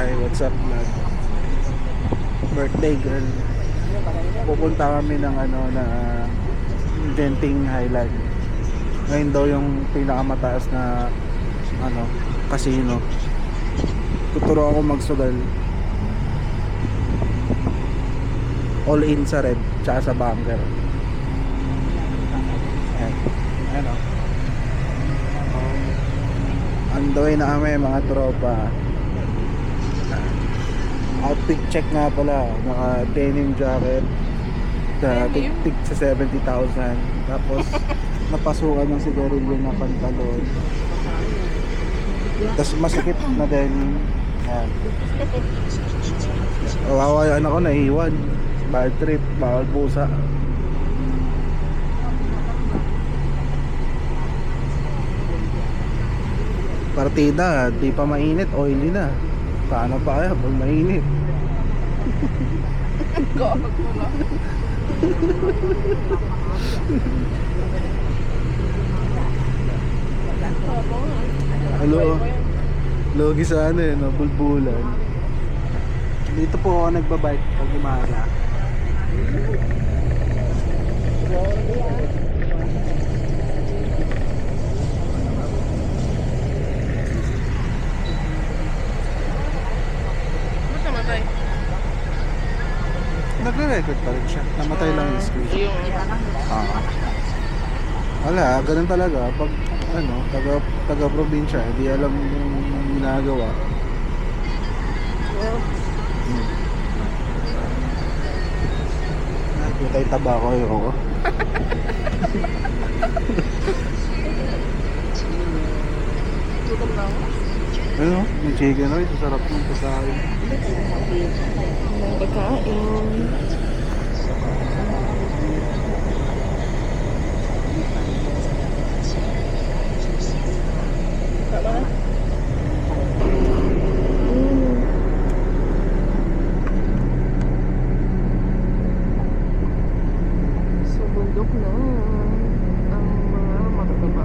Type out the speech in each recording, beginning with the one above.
Hi, what's up vlog? Birthday girl. Pupunta kami ng na Genting Highland. Ngayon daw yung pinakamataas na casino. Tuturo ako magsugal. All in sa red tsaka sa bunker. Ayan. On the way na kami mga tropa. Outfit check nga pala. Naka denim jacket. Tig sa 70,000. Tapos napasukan ng sigarilyo na pantalon. Tapos masikip na denim. Ayan. Kawawa yung anak ko naiiwan. Bad trip, bawal pusa. Partida, di pa mainit, oily na. Paano pa kaya pag mainit? Logi sa bulbulan. Dito po ako nagbabike pag umaga. Nagre-record pa rin siya. Namatay lang yung screen. Wala, ganun talaga. Pag taga-probinsya, hindi alam yung ginagawa. Nakita yung tabako yun. Gutom na ako. Ano? Yung chicken rice, sarap ng pagkain. May pagkain. Tama na? Sa bundok na ang mga matataba.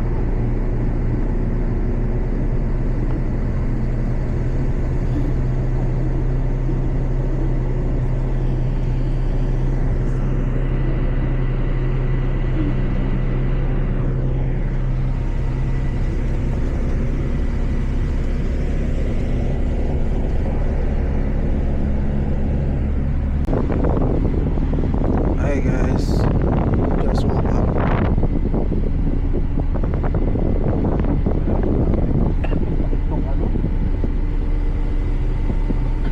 Hi guys, just woke up.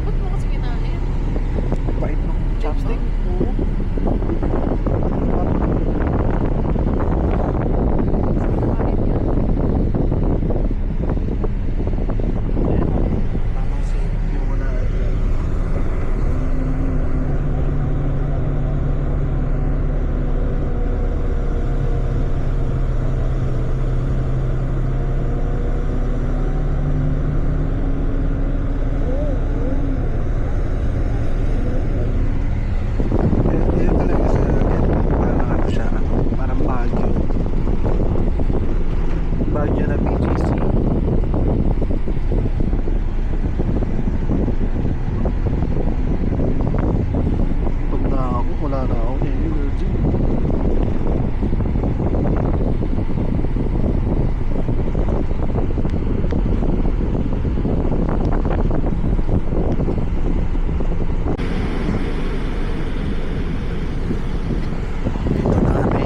Ba't mo kasi kinain? Bait ng chopstick. Baguio na BGC. Pag na ako, wala na ako energy. Dito na kami.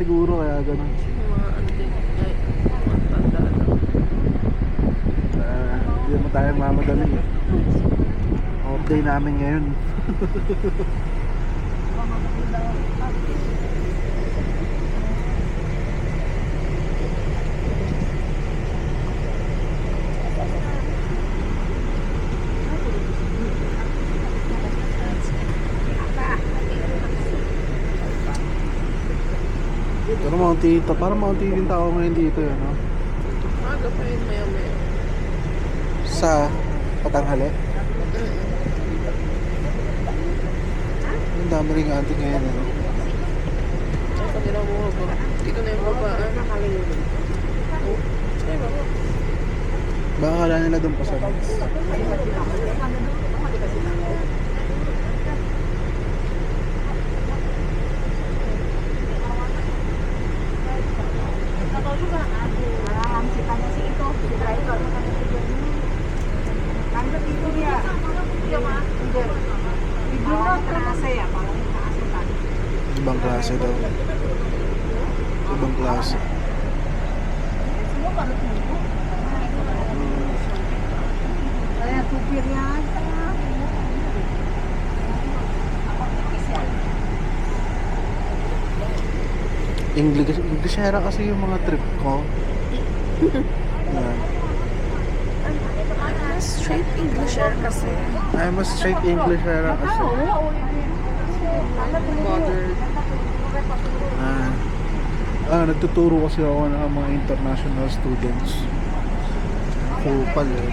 Siguro kaya ganun. Mga antik. Ay, matanda na. Hindi mo tayo mamadali. Off day namin ngayon. Pero maunti ito. Parang maunti din tao ngayon dito yun, no? Aga pa yun, maya-maya. Sa Patanghali. Ang dami rin auntie ngayon, ano? Sa kanila mo ba? Dito na yung babaan. Oh, ay baba. Baka akala nila doon pa sa next. Ibang klase daw. Ibang klase. Englishera kasi yung mga trip ko. Yan. Straight Englisher kasi. I'm a straight Englishera kasi. Bothered. Nagtuturo kasi ako ng mga international students. Kupal eh.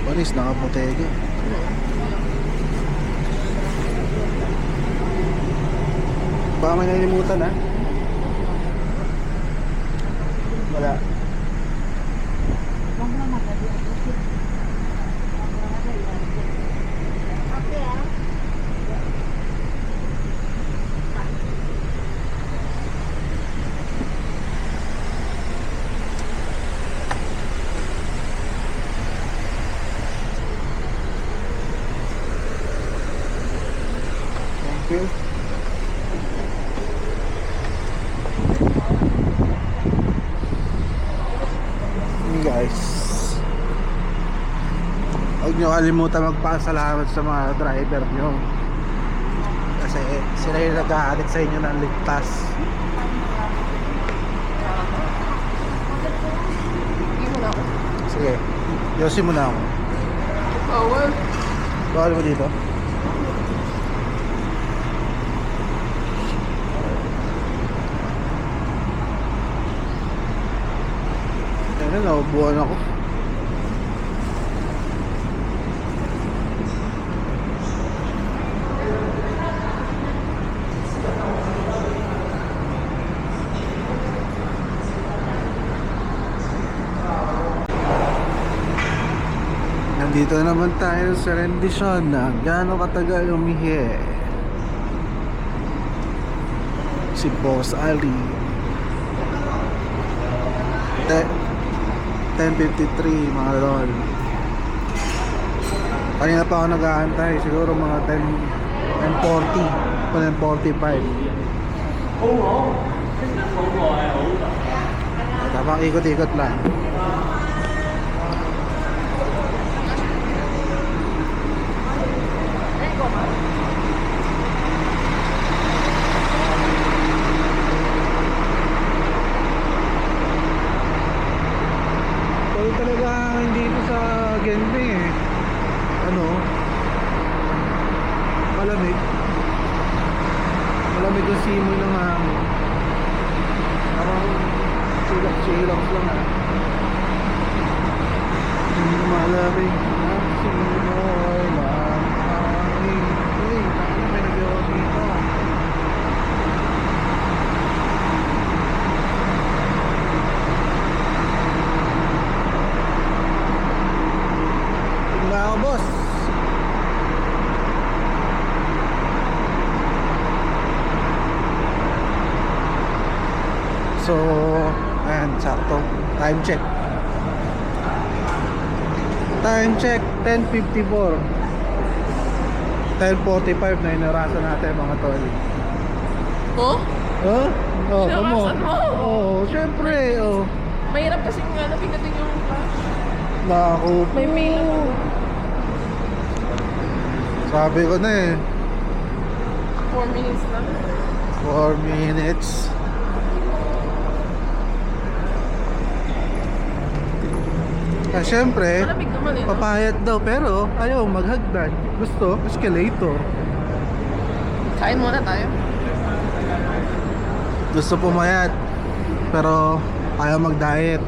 Panis, nakapotega. Baka may nalimutan ha? Wala. Thank you. Hey guys, huwag nyo kalimutan magpasalamat sa mga driver nyo kasi sila yung nag-aalit sa inyo ng ligtas. Hindi mo na ako. Sige, yosin mo na ako. Bawal. Bawal mo dito? Ayun, naubuhan ako. Nandito naman tayo sa rendisyon na gaano katagal umihi si Boss Ali. 10:53 mga lol. Kanina pa ako nag-aantay, siguro mga 10:40 o 10:45. Tapang ikot-ikot lang. Ito talaga hindi ito sa Genting eh. Ano? Malamig. Malamig yung simoy ng hangin. Parang silak-silak lang ah. Hindi malamig ang simoy ng hangin. Uy, paano may nag-iwas dito? Tingnan ako, boss. So, ayan, sakto. Time check. Time check, 10:54. 10:45 na inarasan natin mga tol. Oh? Huh? Oh, come on. Inarasan mo? Oh, syempre, oh. Mahirap kasi nga pindutin yung flash. Naku. May mail. Sabi ko na eh. 4 minutes lang. 4 minutes. Syempre, Malamig naman eh. No? papayat daw pero ayaw maghagdan. Gusto, escalator. Kain muna tayo. Gusto pumayat pero ayaw mag-diet.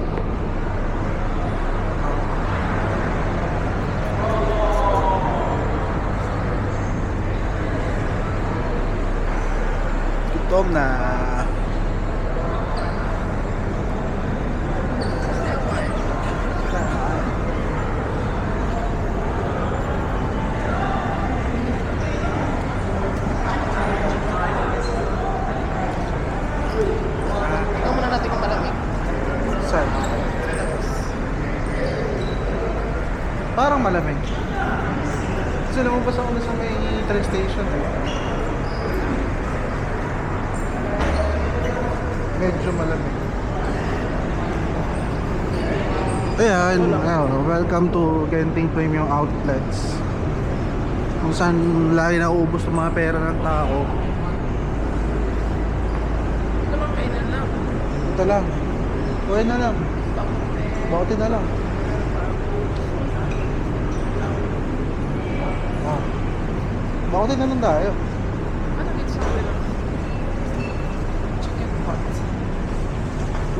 Gutom na. Tingnan muna natin kung malamig. Saan? Parang malamig. Kasi lumabas ako na sa may train station eh. Medyo malamig. Ayan, welcome to Genting Premium Outlets. Kung saan lagi nauubos ng mga pera ng tao. Ito lang kainan lang. Ito lang. Kuha na lang. Bakit na lang. Ah. Bakit na lang tayo. Ano dito sa kanila? Chicken pot.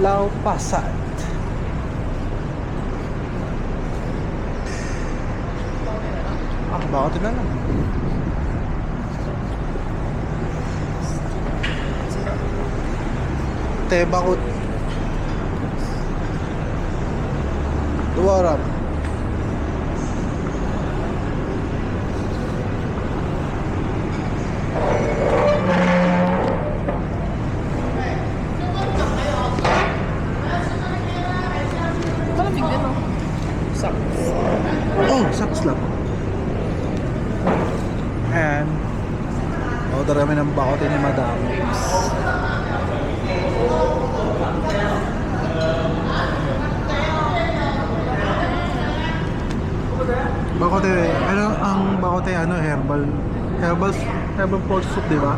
Lau Pasat. Bakit na lang. Tebakot. Duwarap. Malamig din oh. Sucks. Oh, saks lang. And order kami ng bakote ni Madam. Bakote, ano ang bakote ano herbal pork soup, di ba?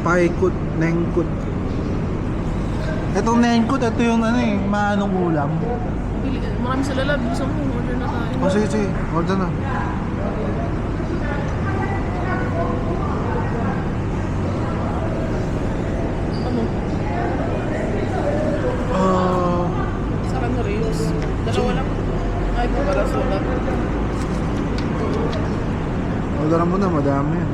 Paikut, nengkut. Itong nengkut, ito yung ano eh, maanong ulam. Marami sa lalab. Gusto mo, order na tayo. O sige, sige, order na. Ano? Sarang na Rios. Dalawa lang. Ay, para sa ulat. Order mo na, madami yan.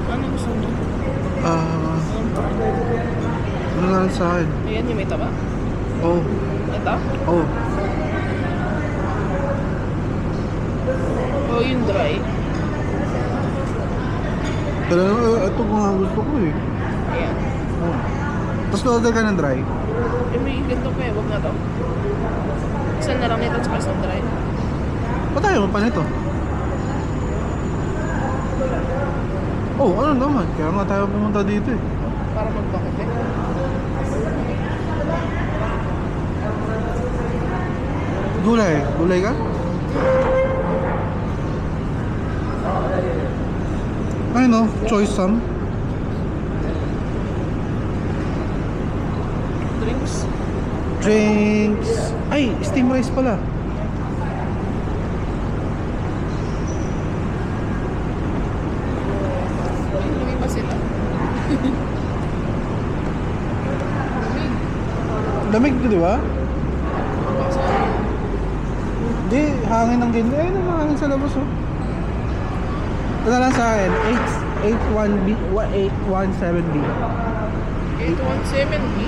Ano gusto mo? Ano na lang sa akin? Ayan, yung may taba. Oh, Ito? oh. O yung dry. Pero ito ko nga gusto ko eh. Ayan. Oh. Tapos order ka ng dry. Eh, may ganito pa eh. Huwag na to. Isang na lang nito tsaka isang dry. Ba't tayo pa nito? Oh, ano naman? Kaya nga tayo pumunta dito eh. Para magpakit eh. Gulay. Gulay ka? Ay no, choice some. Drinks. Drinks. Ay, steam rice pala. Lumi pa sila. Lamig to, di ba? Di, hangin ng ganda. Ayun ang hangin sa labas oh. Ito na lang sa akin, 881B, 817B. 817B?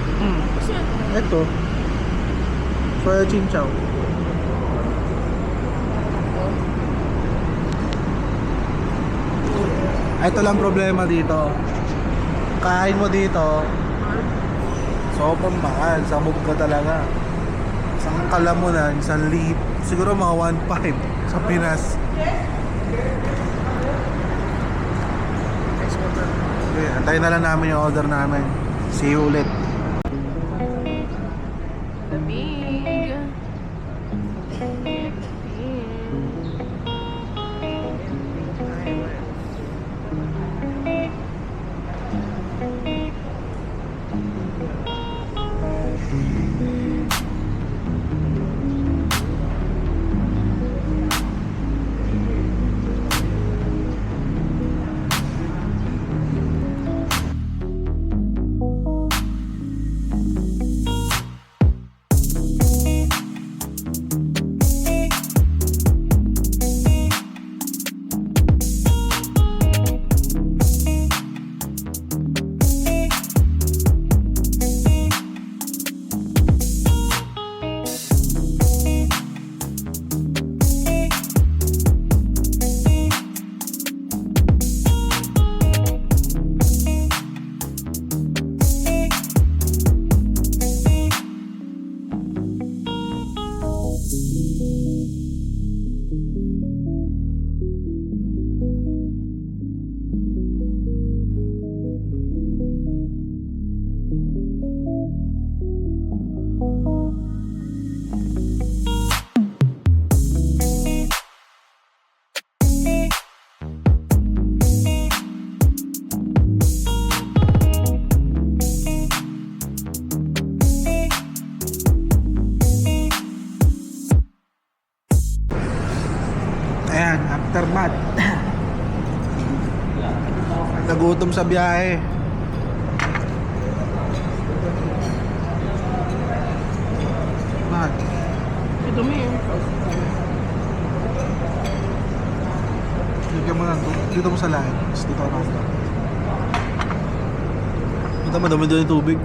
Kasi yan. Ito. Soya chinchaw. Ito lang problema dito. Kain mo dito, sobrang mahal. Sabog ka talaga. Isang kalamunan, isang lit. Siguro mga 1.5 sa Pinas. Okay, antayin na lang namin yung order namin. See you ulit. Lamig. Termat. Nagutom sa biyahe. Bakit? Ito mo yun. Bigyan mo lang dito mo sa lahat. Tapos dito ako nakita. Punta madami doon yung tubig.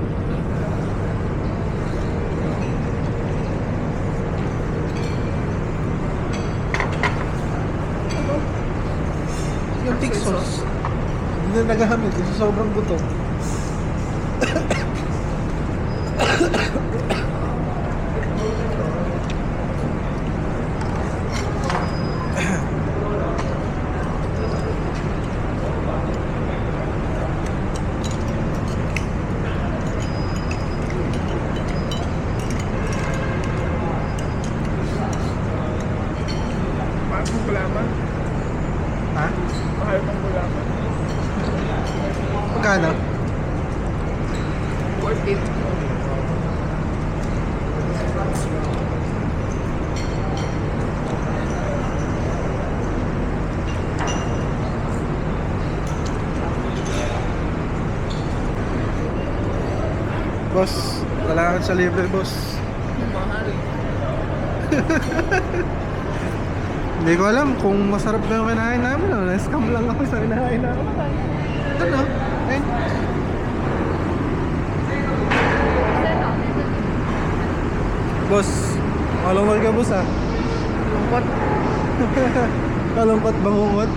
Yung thick sauce. Hindi na nagahamit kasi sobrang gutom. Mahal mong gulaman. Ha? Mahal mong gulaman. Magkano? Worth it. Boss, kailangan sa libre, boss. Mahal. Hindi ko alam kung masarap na yung kinain namin. Na-scam lang ako sa kinain namin. Ito na. Ayun. Boss, malungkot ka, boss, ah. Lungkot. Kalungkot bangungot.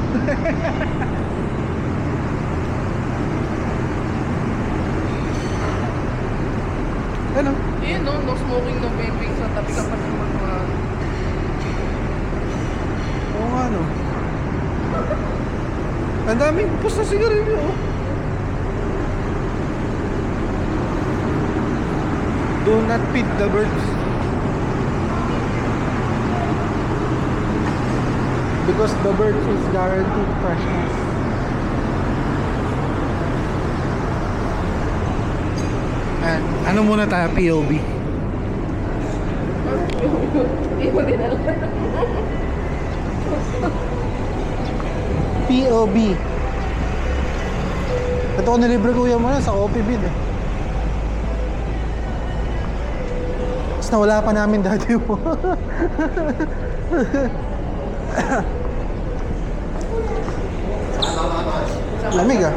Ano? Ayun no, no smoking, no vaping sa tabi ka pa ng mga... Oo nga, no. Ang daming pus na sigarilyo, oh. Do not feed the birds. Because the birds is guaranteed freshness. And ano muna tayo, POV? Hindi mo din alam. POV. Ito ko nilibre kuya mo na sa Coffee Bean, eh. Tapos nawala pa namin dati mo. Lamig, ah.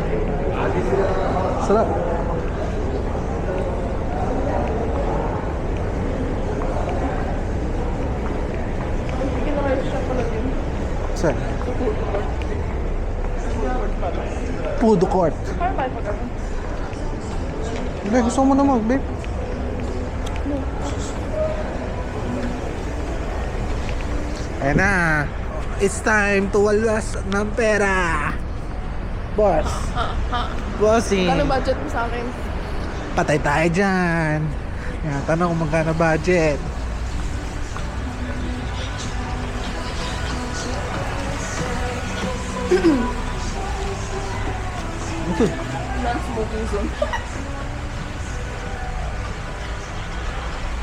Sarap. Hindi na kayo siya pala yun. Sir, food court. Parang tayo pag ano? Hindi, gusto mo na mag, babe. Ayan na. It's time to walwas ng pera. Boss. Bossing. Kano budget mo sa akin? Patay tayo dyan. Yan, tanong kung magkano budget. Ito. Non-smoking zone.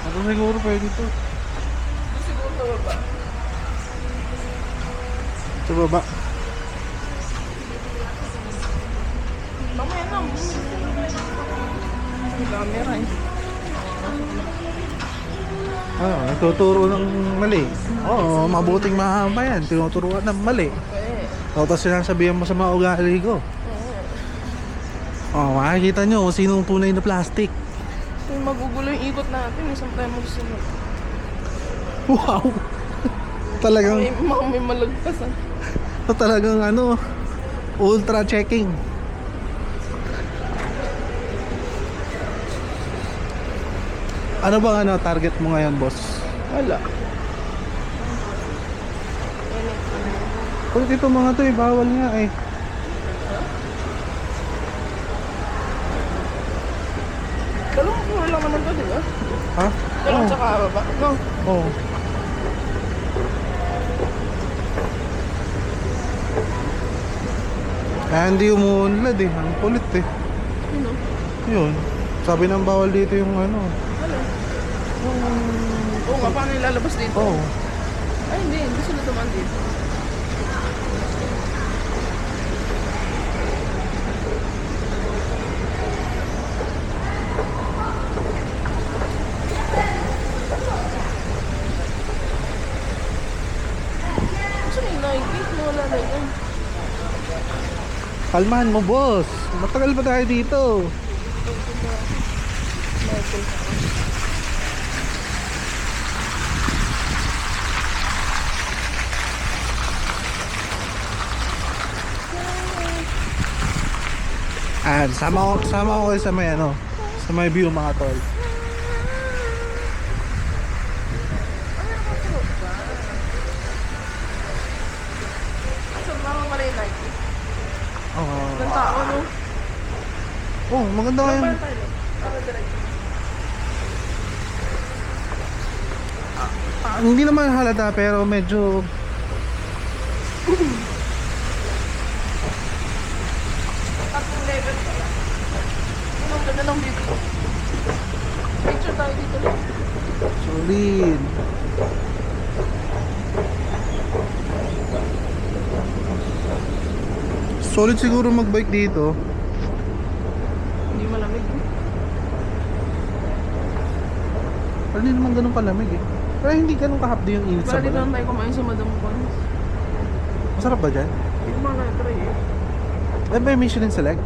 Ano siguro pwede ito? Siguro sa baba. Sa baba. Mamaya na. May camera eh. Nagtuturo ng mali. Oo, mabuting mahaba yan. Tinuturuan ng mali. Okay. Tapos sinasabihan mo sa mga ugali ko. Makikita nyo kung sinong tunay na plastic. Kung magugulo yung ikot natin, isang tayo magsunod. Wow! Talagang, May malagpasan. talagang ano, ultra checking. Ano bang target mo ngayon, boss? Wala. Kulit ito mga to eh, bawal nga eh. Dalawang puro lang naman to, di ba? Ha? Dalawang sa kababa. No. Oo. Kaya hindi umuunlad eh, ang kulit eh. Ano? Yun. Sabi ng bawal dito yung ano. Ano? Oo nga, paano ilalabas dito? Oo. Ay, hindi. Hindi sila dumaan dito. Kalmahan mo, boss. Matagal pa tayo dito. Sama ko kayo sa may ano, sa may view mga tol. So, mama pala yung night. Oh, Ng tao, no? maganda nga yun. Para diretso. Hindi naman halata pero medyo Tatlong level pala. Anong ganda ng dito? Picture tayo dito lang. solid. Solid siguro magbike dito. Hindi malamig. Pero hindi naman ganun kalamig eh. Pero hindi ganun kahapdi yung init sa Para dito balat. lang tayo kumain sa Madam Juan's. Masarap ba dyan? Hindi ko mga na-try eh. Ay, may Michelin Select?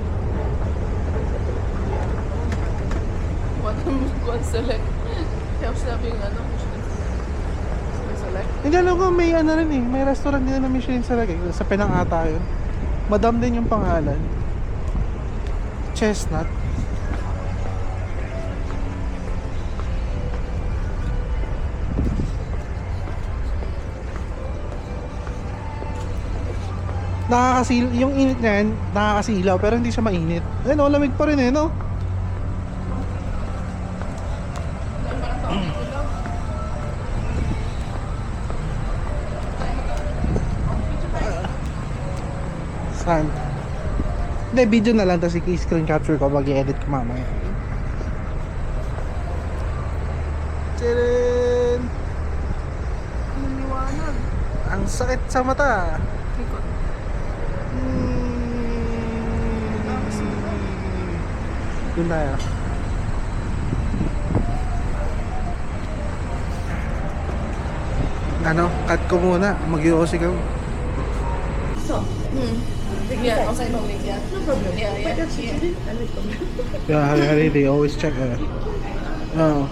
Madam Juan's select. Kaya ako sinabi yung ano, Michelin select. Hindi alam ko may ano rin eh. May restaurant din na Michelin Select eh. Sa Penang ata yun. Madam din yung pangalan. Chestnut. Yung init niyan, nakakasilaw pero hindi siya mainit. Eh no, lamig pa rin eh, no? Saan? Hindi, video na lang tapos i-screen capture ko, mag-i-edit ko mamaya. Tadaan! Ang liwanag. Ang sakit sa mata. Ikot. Doon tayo. Ano, cut ko muna. Mag-iossi ka. Yeah, okay, no, yeah. No problem. Yeah, yeah. Yeah, they always check. Oh.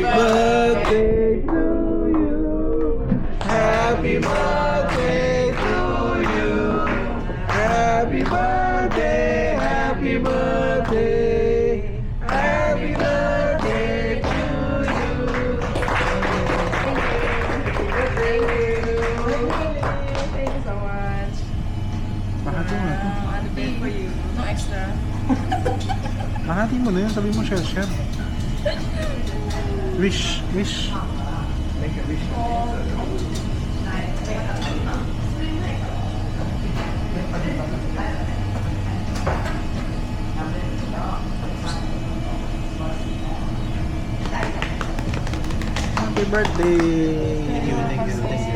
Birthday to you. Happy birthday to you. Happy birthday, happy birthday. Happy birthday to you. Thank you so much. Mahati mo na to. Ano ba for you? No extra. Mahati mo na yun. Sabi mo share. Wish. Make a wish. Happy birthday! Thank you.